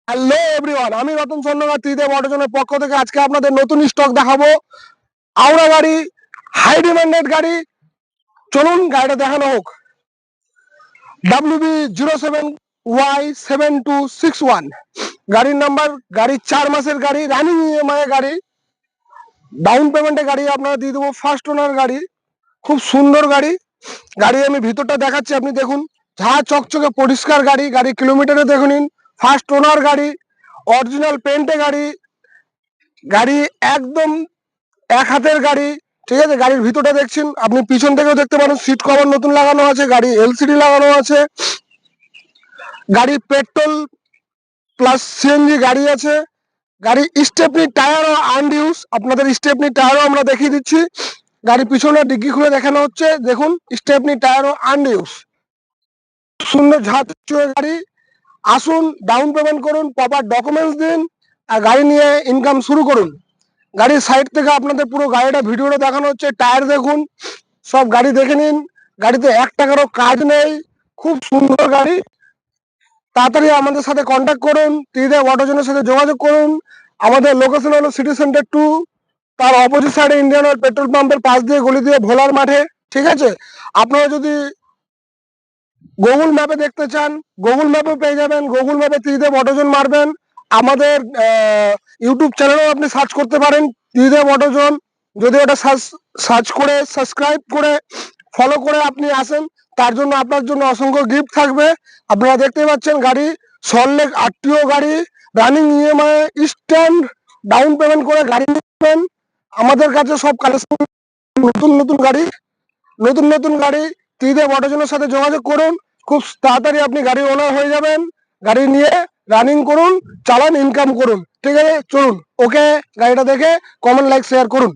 Hello everyone, আমি রতন স্বর্ণকার ত্রিদেব অটোজনের পক্ষ থেকে আজকে আপনাদের নতুন স্টক দেখাবো। আওড়া গাড়ি, হাই ডিমান্ডেড গাড়ি। চলুন গাড়িটা দেখানো হোক। WB07Y7261 গাড়ির নাম্বার, গাড়ি 4 মাসের গাড়ি, রানিং ইএমআই গাড়ি, ডাউন পেমেন্টে গাড়ি আপনারা দিয়ে দেবো। ফার্স্ট ওনার গাড়ি, খুব সুন্দর গাড়ি। গাড়ি আমি ভিতরটা দেখাচ্ছি, আপনি দেখুন। ঝাঁ চকচকে পরিষ্কার গাড়ি, গাড়ি কিলোমিটারে দেখে নিন। ফার্স্ট ওনার গাড়ি, অরিজিনাল পেন্টে গাড়ি, গাড়ি একদম এক হাতের গাড়ি। ঠিক আছে, গাড়ির ভিতরটা দেখছেন, আপনি পিছন থেকেও দেখতে পারেন। সিট কভার নতুন লাগানো আছে, গাড়ি এলসিডি লাগানো আছে, গাড়ি পেট্রোল প্লাস সিএনজি গাড়ি আছে। গাড়ি স্টেপনি টায়ারও আনইউজ, আপনাদের স্টেপনি টায়ারও আমরা দেখিয়ে দিচ্ছি। গাড়ি পিছনে ডিগ্গি খুলে দেখানো হচ্ছে, দেখুন স্টেপনি টায়ারও আনইউজ। সুন্দর ঝাঁচ গাড়ি। আসুন, ডাউন পেমেন্ট করুন, প্রপার ডকুমেন্টস দিন, আর গাড়ি নিয়ে ইনকাম শুরু করুন। গাড়ির সাইড থেকে আপনাদের পুরো গাড়িটা ভিডিওটা দেখানো হচ্ছে। টায়ার দেখুন, সব গাড়ি দেখে নিন। গাড়িতে 1 টাকারও কাজ নেই, খুব সুন্দর গাড়ি। তাড়াতাড়ি আমাদের সাথে কন্ট্যাক্ট করুন, ত্রিদেব অটোজনের সাথে যোগাযোগ করুন। আমাদের লোকেশন হলো সিটি সেন্টার 2, তার অপোজিট সাইডে ইন্ডিয়ান অয়েল পেট্রোল পাম্পের পাশ দিয়ে গলি দিয়ে ভোলার মাঠে। ঠিক আছে, আপনারা যদি গুগল ম্যাপে দেখতে চান, গুগল ম্যাপে পেয়ে যাবেন। গুগল ম্যাপে ত্রিদেব অটোজন মারবেন, আমাদের ইউটিউব চ্যানেলেও আপনি সার্চ করতে পারেন ত্রিদেব অটোজন। যদি ওটা সার্চ করে সাবস্ক্রাইব করে ফলো করে আপনি আসেন, তার জন্য আপনার জন্য অসংখ্য গিফট থাকবে। আপনারা দেখতে পাচ্ছেন গাড়ি সল্টলেক আরটিও গাড়ি, running EMI, stand, down payment করে গাড়ি নেবেন। আমাদের কাছে সব কালেকশন, নতুন নতুন গাড়ি, নতুন নতুন গাড়ি। ত্রিদেব অটোজনের সাথে যোগাযোগ করুন, খুব তাড়াতাড়ি আপনি গাড়ি ওনার হয়ে যাবেন। গাড়ি নিয়ে রানিং করুন, চালান, ইনকাম করুন। ঠিক আছে, চলুন। ওকে, গাড়িটা দেখে কমেন্ট, লাইক, শেয়ার করুন।